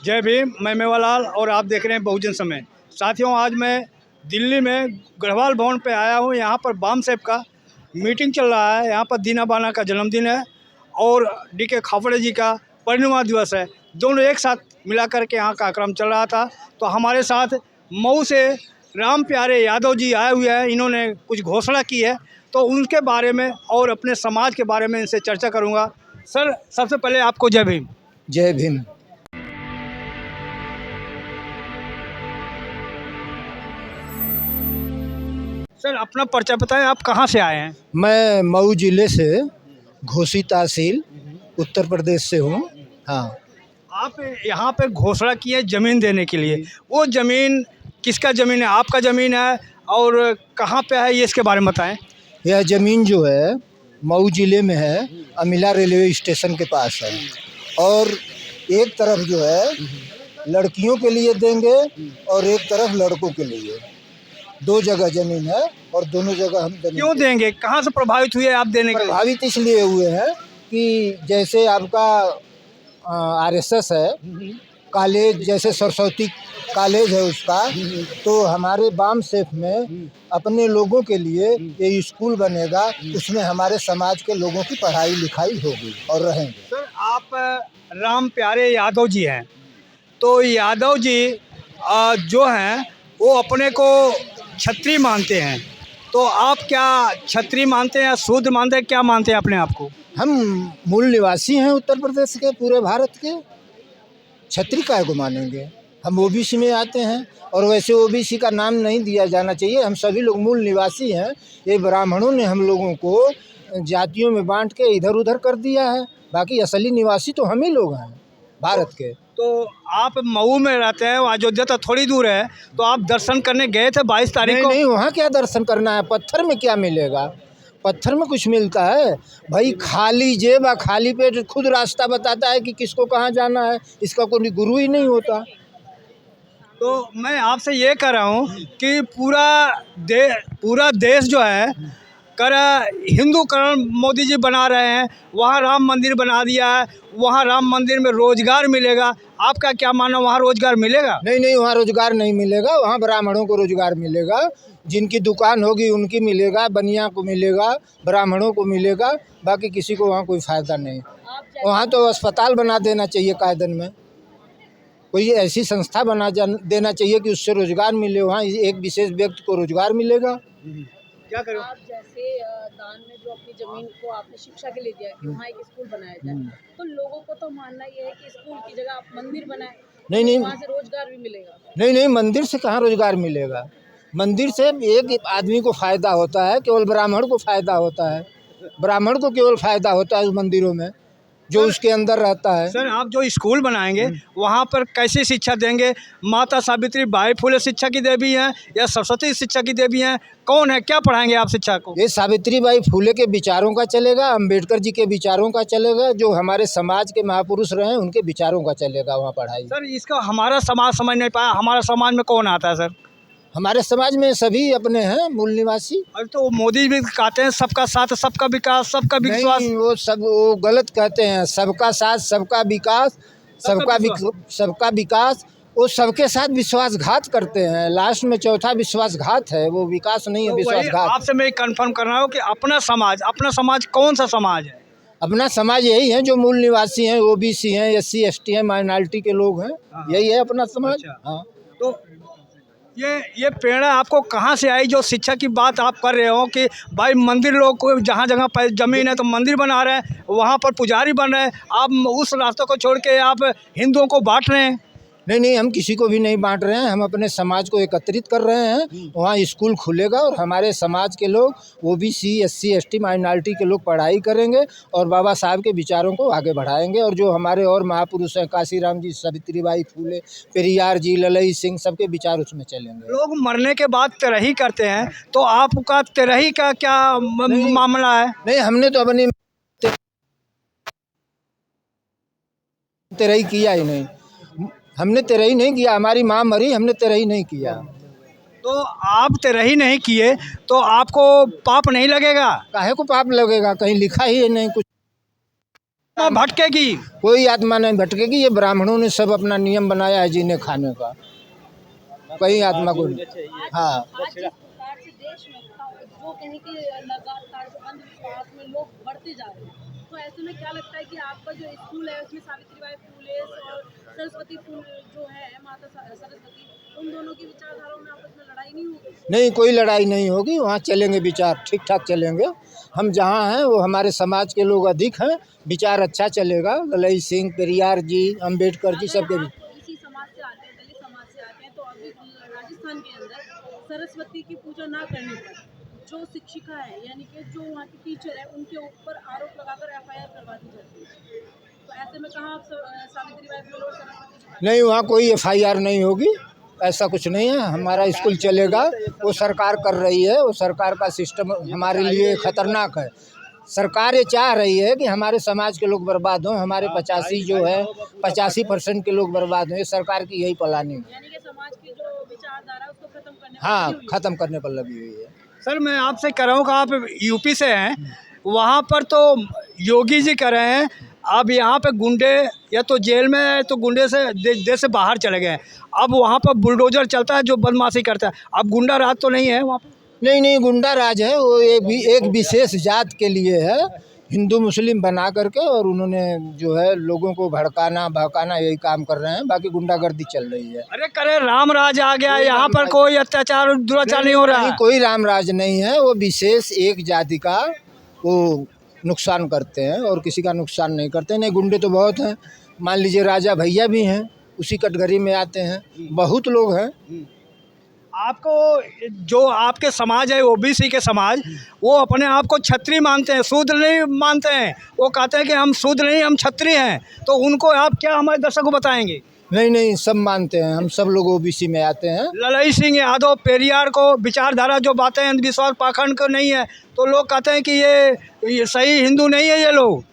जय भीम। मैं मेवालाल और आप देख रहे हैं बहुजन समय। साथियों, आज मैं दिल्ली में गढ़वाल भवन पे आया हूँ। यहाँ पर बाम साहब का मीटिंग चल रहा है। यहाँ पर दीना बाना का जन्मदिन है और डी.के. खाफड़े जी का परिनिर्वाण दिवस है। दोनों एक साथ मिला करके यहाँ का कार्यक्रम चल रहा था। तो हमारे साथ मऊ से राम प्यारे यादव जी आए हुए हैं। इन्होंने कुछ घोषणा की है, तो उनके बारे में और अपने समाज के बारे में इनसे चर्चा करूँगा। सर, सबसे पहले आपको जय भीम। जय भीम। सर, अपना परिचय बताएं, आप कहाँ से आए हैं? मैं मऊ जिले से घोसी तहसील उत्तर प्रदेश से हूँ। हाँ, आप यहाँ पे घोषणा की है ज़मीन देने के लिए। वो ज़मीन किसका ज़मीन है? आपका ज़मीन है और कहाँ पे है, ये इसके बारे में बताएं। यह ज़मीन जो है मऊ जिले में है, अमिला रेलवे स्टेशन के पास है। और एक तरफ जो है लड़कियों के लिए देंगे और एक तरफ लड़कों के लिए। दो जगह ज़मीन है और दोनों जगह हम देंगे। क्यों देंगे? कहाँ से प्रभावित हुए आप देने के लिए? प्रभावित इसलिए हुए हैं कि जैसे आपका आरएसएस है कॉलेज, जैसे सरस्वती कॉलेज है उसका, तो हमारे बाम सेफ में अपने लोगों के लिए ये स्कूल बनेगा। उसमें हमारे समाज के लोगों की पढ़ाई लिखाई होगी और रहेंगे। सर, आप राम प्यारे यादव जी हैं, तो यादव जी जो हैं वो अपने को क्षत्रिय मानते हैं। तो आप क्या क्षत्रिय मानते हैं या शूद्र मानते हैं? क्या मानते हैं अपने आप को? हम मूल निवासी हैं उत्तर प्रदेश के, पूरे भारत के। क्षत्रिय काय को मानेंगे? हम ओबीसी में आते हैं और वैसे ओबीसी का नाम नहीं दिया जाना चाहिए। हम सभी लोग मूल निवासी हैं। ये ब्राह्मणों ने हम लोगों को जातियों में बांट के इधर उधर कर दिया है। बाकी असली निवासी तो हम ही लोग हैं भारत के। तो आप मऊ में रहते हैं, अयोध्या तो थोड़ी दूर है, तो आप दर्शन करने गए थे 22 तारीख को? नहीं, वहाँ क्या दर्शन करना है? पत्थर में क्या मिलेगा? पत्थर में कुछ मिलता है भाई? खाली जेब और खाली पेट खुद रास्ता बताता है कि किसको कहाँ जाना है। इसका कोई गुरु ही नहीं होता। तो मैं आपसे ये कह रहा हूँ कि पूरा देश जो है हिंदूकरण मोदी जी बना रहे हैं। वहाँ राम मंदिर बना दिया है, वहाँ राम मंदिर में रोजगार मिलेगा। आपका क्या मानना, वहाँ रोजगार मिलेगा? नहीं, वहाँ रोजगार नहीं मिलेगा। वहाँ ब्राह्मणों को रोजगार मिलेगा। जिनकी दुकान होगी उनकी मिलेगा, बनिया को मिलेगा, ब्राह्मणों को मिलेगा। बाकी किसी को वहाँ कोई फ़ायदा नहीं। वहाँ तो अस्पताल बना देना चाहिए कायदन में। कोई ऐसी संस्था बना देना चाहिए कि उससे रोजगार मिले। वहाँ एक विशेष व्यक्ति को रोजगार मिलेगा। क्या करो? आप जैसे दान में जो अपनी जमीन को आपने शिक्षा के लिए दिया कि वहाँ एक स्कूल बनाया जाए, तो लोगों को तो मानना ये है कि स्कूल की जगह आप मंदिर बनाएं, नहीं, वहाँ से रोजगार भी मिलेगा। नहीं, मंदिर से कहाँ रोजगार मिलेगा? मंदिर से एक आदमी को फ़ायदा होता है, केवल ब्राह्मण को फ़ायदा होता है। ब्राह्मण को केवल फ़ायदा होता है उस मंदिरों में जो उसके अंदर रहता है। सर, आप जो स्कूल बनाएंगे वहाँ पर कैसी शिक्षा देंगे? माता सावित्री बाई फुले शिक्षा की देवी हैं या सरस्वती शिक्षा की देवी हैं? कौन है, क्या पढ़ाएंगे आप शिक्षा को? ये सावित्री बाई फुले के विचारों का चलेगा, अम्बेडकर जी के विचारों का चलेगा, जो हमारे समाज के महापुरुष रहे हैं उनके विचारों का चलेगा वहाँ पढ़ाई। सर, इसका हमारा समाज समझ नहीं पाया। हमारा समाज में कौन आता है सर? हमारे समाज में सभी अपने हैं मूल निवासी। अरे तो विमोदी भी कहते हैं सबका साथ सबका विकास सबका विश्वास। नहीं, वो गलत कहते हैं। सबका साथ सबका विकास, सबका विकास। वो सबके साथ विश्वासघात करते हैं। लास्ट में चौथा विश्वासघात है, वो विकास नहीं है, तो विश्वासघात। आपसे मैं कंफर्म कर रहा हूँ कि अपना समाज कौन सा समाज है? अपना समाज यही है जो मूल निवासी हैं, ओबीसी हैं, SC ST हैं, माइनॉरिटी के लोग हैं। यही है अपना समाज। अच्छा। हाँ, तो ये प्रेरणा आपको कहाँ से आई, जो शिक्षा की बात आप कर रहे हो कि भाई मंदिर लोग को जहाँ जगह ज़मीन है तो मंदिर बना रहे हैं, वहाँ पर पुजारी बन रहे हैं, आप उस रास्ते को छोड़ के आप हिंदुओं को बांट रहे हैं? नहीं, हम किसी को भी नहीं बांट रहे हैं। हम अपने समाज को एकत्रित कर रहे हैं। वहाँ स्कूल खुलेगा और हमारे समाज के लोग, OBC SC ST माइनॉरिटी के लोग पढ़ाई करेंगे और बाबा साहब के विचारों को आगे बढ़ाएंगे। और जो हमारे और महापुरुष हैं, काशीराम जी, सावित्री बाई फुले, पेरियार जी, ललई सिंह, सबके विचार उसमें चलेंगे। लोग मरने के बाद तिरही करते हैं, तो आपका तिरही का क्या मामला है? नहीं, हमने तो अपनी तिरही किया ही नहीं। हमने तिरही नहीं किया। हमारी माँ मरी, हमने तिरही नहीं किया। तो आप तिरही नहीं किए तो आपको पाप नहीं लगेगा? काहे को पाप लगेगा? कहीं लिखा ही नहीं कुछ। भटकेगी। कोई आत्मा नहीं भटकेगी। ये ब्राह्मणों ने सब अपना नियम बनाया है जीने खाने का, कहीं आत्मा को नहीं। हाँ, आज जिस प्रकार से देश में जो कहीं के लगातार जो अंधविश्वास में लोग बढ़ते जा रहे हैं, तो ऐसे में क्या लगता है कि आपका जो स्कूल है उसमें सावित्रीबाई फुले और सरस्वती फूल जो है माता सरस्वती, उन दोनों की विचारधाराओं में आपस में लड़ाई नहीं होगी? नहीं, कोई लड़ाई नहीं होगी। वहाँ चलेंगे विचार ठीक ठाक चलेंगे। हम जहाँ हैं वो हमारे समाज के लोग अधिक हैं, विचार अच्छा चलेगा। ललई सिंह, पेरियार जी, अम्बेडकर जी, सबके आप इसी समाज से आते हैं, दलित समाज से आते हैं, तो अभी राजस्थान के अंदर सरस्वती की पूजा ना करने पर जो शिक्षिका है यानी कि जो वहाँ की टीचर है उनके ऊपर आरोप लगाकर एफआईआर करवा दी जाती है, तो ऐसे में कहाँ आप सावित्रीबाई फुले और सरस्वती नहीं, वहाँ कोई FIR नहीं होगी, ऐसा कुछ नहीं है। हमारा स्कूल चलेगा, वो सरकार कर रही है, वो सरकार का सिस्टम हमारे लिए खतरनाक है। सरकार ये चाह रही है कि हमारे समाज के लोग बर्बाद हों, हमारे 85% के लोग बर्बाद हों। ये सरकार की यही प्लानिंग है। यानी कि समाज की जो विचारधारा है उसको खत्म करने पर हाँ, लगी हुई है। ख़त्म करने पर लगी हुई है। सर मैं आपसे कह रहा हूँ कि आप यूपी से हैं, वहाँ पर तो योगी जी कह रहे हैं अब यहाँ पे गुंडे या तो जेल में है तो गुंडे से देश से बाहर चले गए। अब वहाँ पर बुलडोजर चलता है जो बदमाशी करता है। अब गुंडा राज तो नहीं है वहाँ पर? नहीं, गुंडा राज है वो। एक विशेष जात के लिए है, हिंदू मुस्लिम बना करके, और उन्होंने जो है लोगों को भड़काना भड़काना यही काम कर रहे हैं। बाकी गुंडागर्दी चल रही है। अरे करे राम राज आ गया, यहाँ पर कोई अत्याचार दुराचार नहीं हो रहा है। कोई राम राज नहीं है। वो विशेष एक जाति का वो नुकसान करते हैं और किसी का नुकसान नहीं करते। नहीं, गुंडे तो बहुत हैं। मान लीजिए राजा भैया भी हैं, उसी कैटेगरी में आते हैं। बहुत लोग हैं। आपको जो आपके समाज है ओबीसी के समाज, वो अपने आप को क्षत्रिय मानते हैं, शूद्र नहीं मानते हैं। वो कहते हैं कि हम शूद्र नहीं, हम क्षत्रिय हैं। तो उनको आप क्या हमारे दर्शकों को बताएंगे? नहीं, सब मानते हैं। हम सब लोग OBC में आते हैं। ललई सिंह यादव, पेरियार को विचारधारा जो बातें अंधविश्वास पाखंड को नहीं है, तो लोग कहते हैं कि ये सही हिंदू नहीं है ये लोग।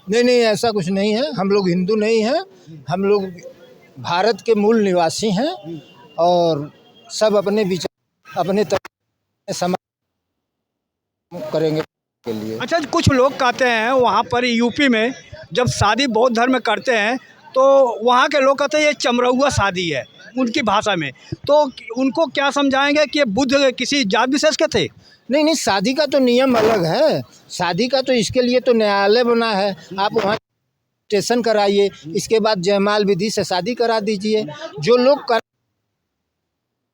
नहीं, ऐसा कुछ नहीं है। हम लोग हिंदू नहीं हैं। हम लोग भारत के मूल निवासी हैं और सब अपने विचार अपने समाज करेंगे के लिए। अच्छा, कुछ लोग कहते हैं वहाँ पर यूपी में जब शादी बौद्ध धर्म में करते हैं तो वहाँ के लोग कहते हैं ये चमरौआ शादी है उनकी भाषा में। तो उनको क्या समझाएंगे कि ये बुद्ध किसी जात विशेष के थे? नहीं, शादी का तो नियम अलग है। शादी का तो इसके लिए तो न्यायालय बना है। आप वहाँ स्टेशन कराइए, इसके बाद जयमाल विधि से शादी करा दीजिए। जो लोग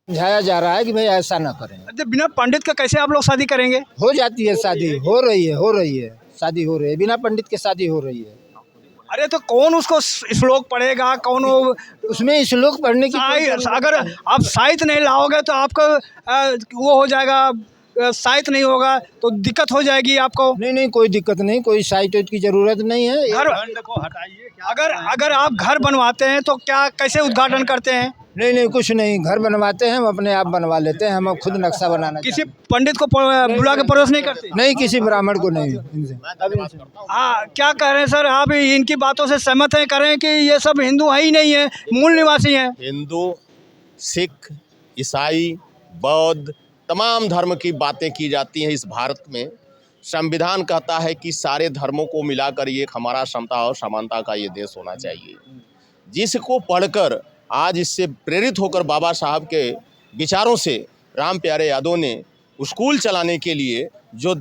समझाया जा रहा है कि भाई ऐसा ना करें। बिना पंडित का कैसे आप लोग शादी करेंगे? हो जाती है शादी, हो रही है शादी हो रही है। बिना पंडित के शादी हो रही है। अरे तो कौन उसको श्लोक पढ़ेगा, कौन उसमें श्लोक पढ़ने की अगर आप साहित्य नहीं लाओगे तो आपको वो हो जाएगा, साहित्य नहीं होगा तो दिक्कत हो जाएगी आपको। नहीं, कोई दिक्कत नहीं, कोई साहित्य की जरूरत नहीं है। घर को हटाइए। अगर आप घर बनवाते हैं तो क्या कैसे उद्घाटन करते हैं? नहीं, कुछ नहीं। घर बनवाते हैं हम अपने आप बनवा लेते हैं। हम खुद नक्शा बनाना। किसी पंडित को बुला के प्रवेश नहीं करते? नहीं, किसी ब्राह्मण को नहीं। हाँ, क्या कह रहे हैं सर आप इनकी बातों से सहमत हैं? करें कि ये सब हिंदू है ही नहीं है, मूल निवासी हैं? हिंदू, सिख, ईसाई, बौद्ध, तमाम धर्म की बातें की जाती हैं इस भारत में। संविधान कहता है कि सारे धर्मों को मिलाकर ये एक हमारा समता और समानता का ये देश होना चाहिए। जिसको पढ़कर आज इससे प्रेरित होकर बाबा साहब के विचारों से राम प्यारे यादव ने स्कूल चलाने के लिए जो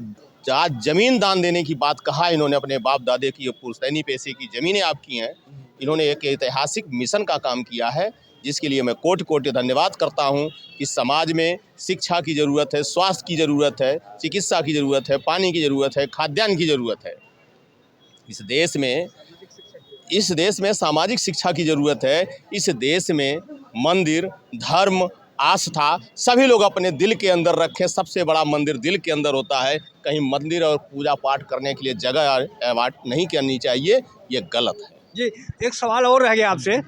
आज ज़मीन दान देने की बात कहा, इन्होंने अपने बाप दादे की पुश्तैनी पैसे की ज़मीनें आपकी हैं। इन्होंने एक ऐतिहासिक मिशन का काम किया है, जिसके लिए मैं कोटि कोटि धन्यवाद करता हूं कि समाज में शिक्षा की ज़रूरत है, स्वास्थ्य की ज़रूरत है, चिकित्सा की ज़रूरत है, पानी की ज़रूरत है, खाद्यान्न की ज़रूरत है। इस देश में सामाजिक शिक्षा की ज़रूरत है। इस देश में मंदिर, धर्म, आस्था सभी लोग अपने दिल के अंदर रखें। सबसे बड़ा मंदिर दिल के अंदर होता है। कहीं मंदिर और पूजा पाठ करने के लिए जगह अवार्ड नहीं करनी चाहिए, ये गलत है। जी, एक सवाल और रह गया आपसे।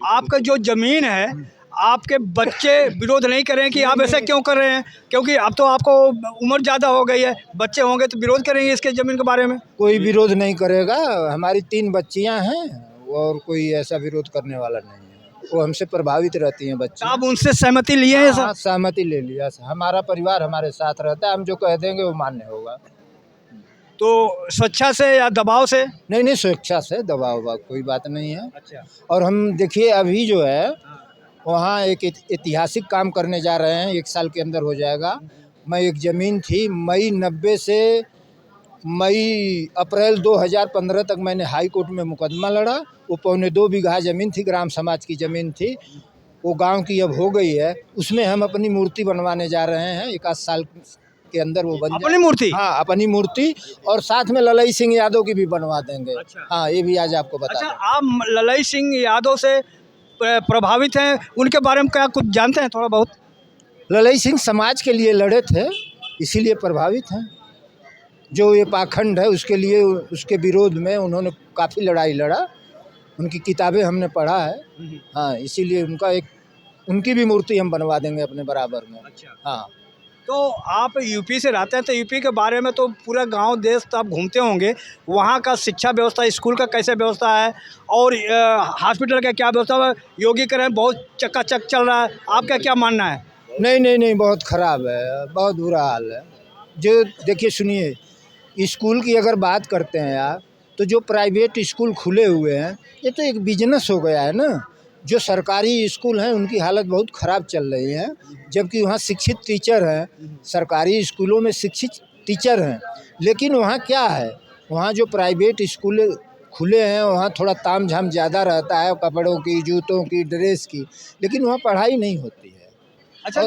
आपका जो ज़मीन है, आपके बच्चे विरोध नहीं करें कि आप ऐसे क्यों कर रहे हैं? क्योंकि अब तो आपको उम्र ज़्यादा हो गई है, बच्चे होंगे तो विरोध करेंगे इसके ज़मीन के बारे में? कोई विरोध नहीं करेगा। हमारी 3 बच्चियां हैं और कोई ऐसा विरोध करने वाला नहीं है। वो हमसे प्रभावित रहती हैं बच्ची। आप उनसे सहमति लिए हैं? हाँ, सहमति ले लिया। हमारा परिवार हमारे साथ रहता है। हम जो कह देंगे वो मान्य होगा। तो स्वेच्छा से या दबाव से? नहीं नहीं, स्वेच्छा से, दबाव वबाव कोई बात नहीं है। अच्छा। और हम देखिए अभी जो है वहाँ एक ऐतिहासिक काम करने जा रहे हैं, 1 साल के अंदर हो जाएगा। मैं एक ज़मीन थी, मई 90 से अप्रैल 2015 तक मैंने हाई कोर्ट में मुकदमा लड़ा। वो 2.25 बीघा ज़मीन थी, ग्राम समाज की ज़मीन थी, वो गांव की अब हो गई है। उसमें हम अपनी मूर्ति बनवाने जा रहे हैं, 1 आध साल के अंदर वो बन अपनी मूर्ति? हाँ, अपनी मूर्ति, और साथ में ललई सिंह यादव की भी बनवा देंगे। अच्छा। हाँ, ये भी आज आपको बता अच्छा, दें। आप ललई सिंह यादव से प्रभावित हैं, उनके बारे में क्या कुछ जानते हैं थोड़ा बहुत? ललई सिंह समाज के लिए लड़े थे, इसीलिए प्रभावित हैं। जो ये पाखंड है उसके लिए, उसके विरोध में उन्होंने काफ़ी लड़ाई लड़ा। उनकी किताबें हमने पढ़ा है। हाँ, इसीलिए उनकी भी मूर्ति हम बनवा देंगे अपने बराबर में। अच्छा। हाँ। तो आप यूपी से रहते हैं, तो यूपी के बारे में तो पूरा गांव देश तो आप घूमते होंगे। वहाँ का शिक्षा व्यवस्था, स्कूल का कैसे व्यवस्था है, और हॉस्पिटल का क्या व्यवस्था है? योगीकरण बहुत चकाचक चल रहा है, आपका क्या मानना है? नहीं नहीं नहीं, बहुत ख़राब है, बहुत बुरा हाल है। जो देखिए सुनिए, स्कूल की अगर बात करते हैं आप, तो जो प्राइवेट स्कूल खुले हुए हैं ये तो एक बिजनेस हो गया है ना। जो सरकारी स्कूल हैं उनकी हालत बहुत ख़राब चल रही है, जबकि वहाँ शिक्षित टीचर हैं, सरकारी स्कूलों में शिक्षित टीचर हैं। लेकिन वहाँ क्या है, वहाँ जो प्राइवेट स्कूल खुले हैं वहाँ थोड़ा ताम झाम ज़्यादा रहता है, कपड़ों की, जूतों की, ड्रेस की, लेकिन वहाँ पढ़ाई नहीं होती है। अच्छा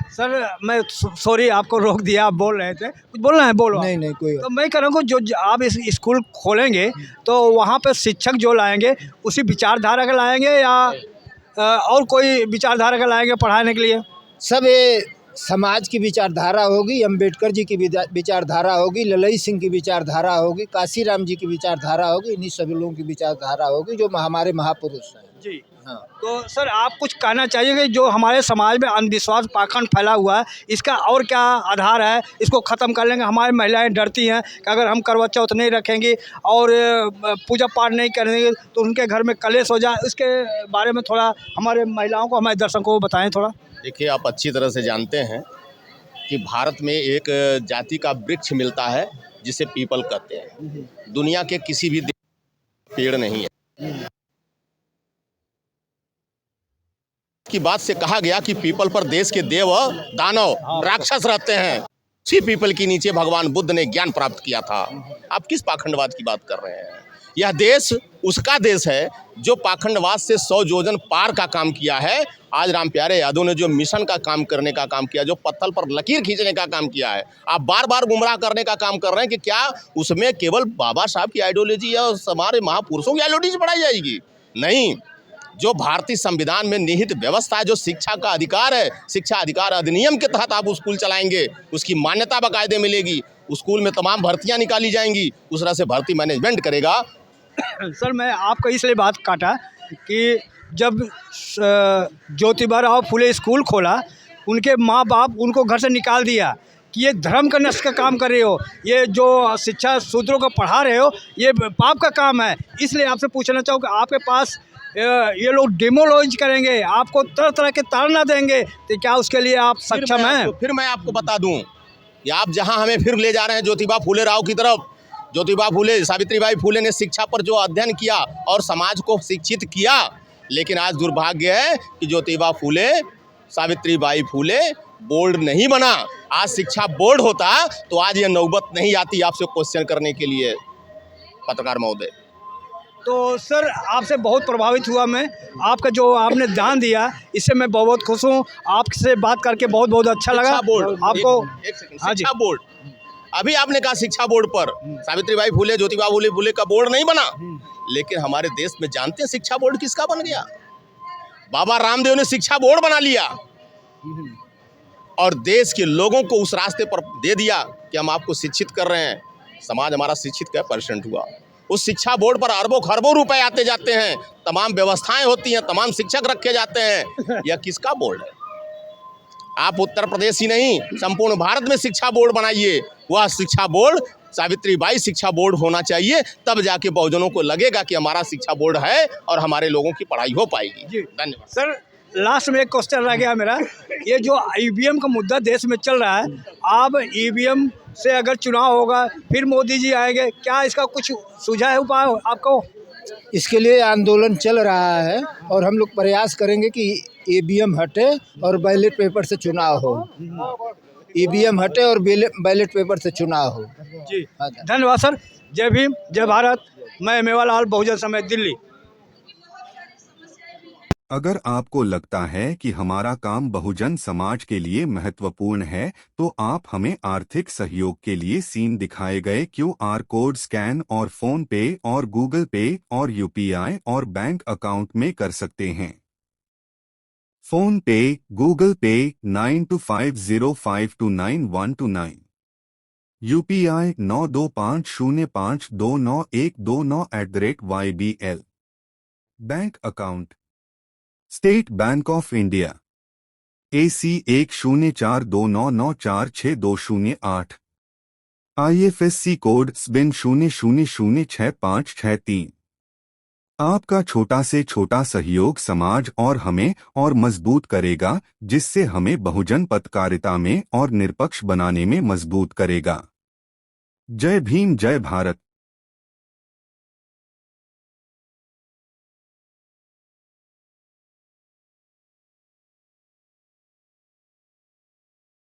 सर, मैं सॉरी आपको रोक दिया, आप बोल रहे थे, कुछ बोलना है बोलो। नहीं नहीं, कोई तो मैं कह रहा हूँ जो आप इस स्कूल खोलेंगे तो वहाँ पे शिक्षक जो लाएंगे उसी विचारधारा का लाएंगे, या और कोई विचारधारा का लाएंगे पढ़ाने के लिए? सब ये समाज की विचारधारा होगी, अम्बेडकर जी की विचारधारा होगी, ललई सिंह की विचारधारा होगी, काशीराम जी की विचारधारा होगी, इन्हीं सभी लोगों की विचारधारा होगी जो हमारे महापुरुष हैं। जी हाँ। तो सर, आप कुछ कहना चाहिए कि जो हमारे समाज में अंधविश्वास, पाखंड फैला हुआ है, इसका और क्या आधार है? इसको ख़त्म कर लेंगे? हमारी महिलाएं डरती हैं कि अगर हम करवा चौथ नहीं रखेंगी और पूजा पाठ नहीं करेंगे तो उनके घर में कलेश हो जाए। इसके बारे में थोड़ा हमारे महिलाओं को, हमारे दर्शकों को बताएं थोड़ा। देखिए, आप अच्छी तरह से जानते हैं कि भारत में एक जाति का वृक्ष मिलता है जिसे पीपल कहते हैं। दुनिया के किसी भी पेड़ नहीं है। की बात से कहा गया कि पीपल पर देश के देव, दानव, राक्षस रहते हैं। उसी पीपल के नीचे भगवान बुद्ध ने ज्ञान प्राप्त किया था। आप किस पाखंडवाद की बात कर रहे हैं? यह देश उसका देश है जो पाखंडवाद से 100 योजन पार का काम किया है। आज रामप्यारे यादव ने जो मिशन का काम करने का काम किया, जो पत्थर पर लकीर खींचने का काम किया है, आप बार बार गुमराह करने का काम कर रहे हैं कि क्या उसमें केवल बाबा साहब की आइडियोलॉजी या हमारे महापुरुषों की आइडियोलॉजी पढ़ाई जाएगी? नहीं। जो भारतीय संविधान में निहित व्यवस्था है, जो शिक्षा का अधिकार है, शिक्षा अधिकार अधिनियम के तहत आप स्कूल चलाएंगे, उसकी मान्यता बाकायदे मिलेगी, स्कूल में तमाम भर्तियां निकाली जाएंगी, उस तरह से भर्ती मैनेजमेंट करेगा। सर, मैं आपको इसलिए बात काटा कि जब ज्योतिबा फुले स्कूल खोला, उनके माँ बाप उनको घर से निकाल दिया कि ये धर्म का नष्ट का काम कर रहे हो, ये जो शिक्षा शूद्रों को पढ़ा रहे हो, ये पाप का काम है। इसलिए आपसे पूछना चाहूँ कि आपके पास ये लोग डेमो लॉन्च करेंगे, आपको तरह तरह के ताड़ना देंगे, तो क्या उसके लिए आप सक्षम हैं? फिर मैं आपको बता दूं कि आप जहां हमें फिर ले जा रहे हैं ज्योतिबा फुले राव की तरफ। ज्योतिबा फुले, सावित्रीबाई फुले ने शिक्षा पर जो अध्ययन किया और समाज को शिक्षित किया, लेकिन आज दुर्भाग्य है कि ज्योतिबा फुले, सावित्रीबाई फुले बोर्ड नहीं बना। आज शिक्षा बोर्ड होता तो आज ये नौबत नहीं आती आपसे क्वेश्चन करने के लिए, पत्रकार महोदय। तो सर, आपसे बहुत प्रभावित हुआ मैं, आपका जो आपने ध्यान दिया इससे मैं बहुत खुश हूँ। आपसे बात करके बहुत बहुत अच्छा लगा। शिक्षा बोर्ड आपको एक सेकंड, शिक्षा बोर्ड, अभी आपने कहा शिक्षा बोर्ड पर सावित्रीबाई फुले, ज्योतिबा फुले का बोर्ड नहीं बना, लेकिन हमारे देश में जानते हैं शिक्षा बोर्ड किसका बन गया? बाबा रामदेव ने शिक्षा बोर्ड बना लिया और देश के लोगों को उस रास्ते पर दे दिया कि हम आपको शिक्षित कर रहे हैं। समाज हमारा शिक्षित क्या % हुआ? उस शिक्षा बोर्ड पर अरबों खरबों रुपए आते जाते हैं, तमाम व्यवस्थाएं होती हैं, तमाम शिक्षक रखे जाते हैं। यह किसका बोर्ड है? आप उत्तर प्रदेश ही नहीं, संपूर्ण भारत में शिक्षा बोर्ड बनाइए। वह शिक्षा बोर्ड सावित्रीबाई शिक्षा बोर्ड होना चाहिए, तब जाके बहुजनों को लगेगा कि हमारा शिक्षा बोर्ड है और हमारे लोगों की पढ़ाई हो पाएगी। धन्यवाद सर। लास्ट में एक क्वेश्चन रह गया मेरा, ये जो ईवीएम का मुद्दा देश में चल रहा है, आप ईवीएम से अगर चुनाव होगा फिर मोदी जी आएंगे, क्या इसका कुछ सुझाव है, उपाय आपको? इसके लिए आंदोलन चल रहा है और हम लोग प्रयास करेंगे कि ईवीएम हटे और बैलेट पेपर से चुनाव हो। ईवीएम हटे और बैलेट पेपर से चुनाव हो। जी धन्यवाद सर। जय भीम, जय भारत। मैं मेवालाल, बहुजन समाज, दिल्ली। अगर आपको लगता है कि हमारा काम बहुजन समाज के लिए महत्वपूर्ण है तो आप हमें आर्थिक सहयोग के लिए सीन दिखाए गए QR कोड स्कैन और फोन पे और गूगल पे और UPI और बैंक अकाउंट में कर सकते हैं। फोन पे, गूगल पे 9250529129, UPI 9250529129 bank account state bank of India AC 104299462008, IFSC code SBIN 00066563। आपका छोटा से छोटा सहयोग समाज और हमें और मजबूत करेगा, जिससे हमें बहुजन पत्रकारिता में और निष्पक्ष बनाने में मजबूत करेगा। जय भीम, जय भारत।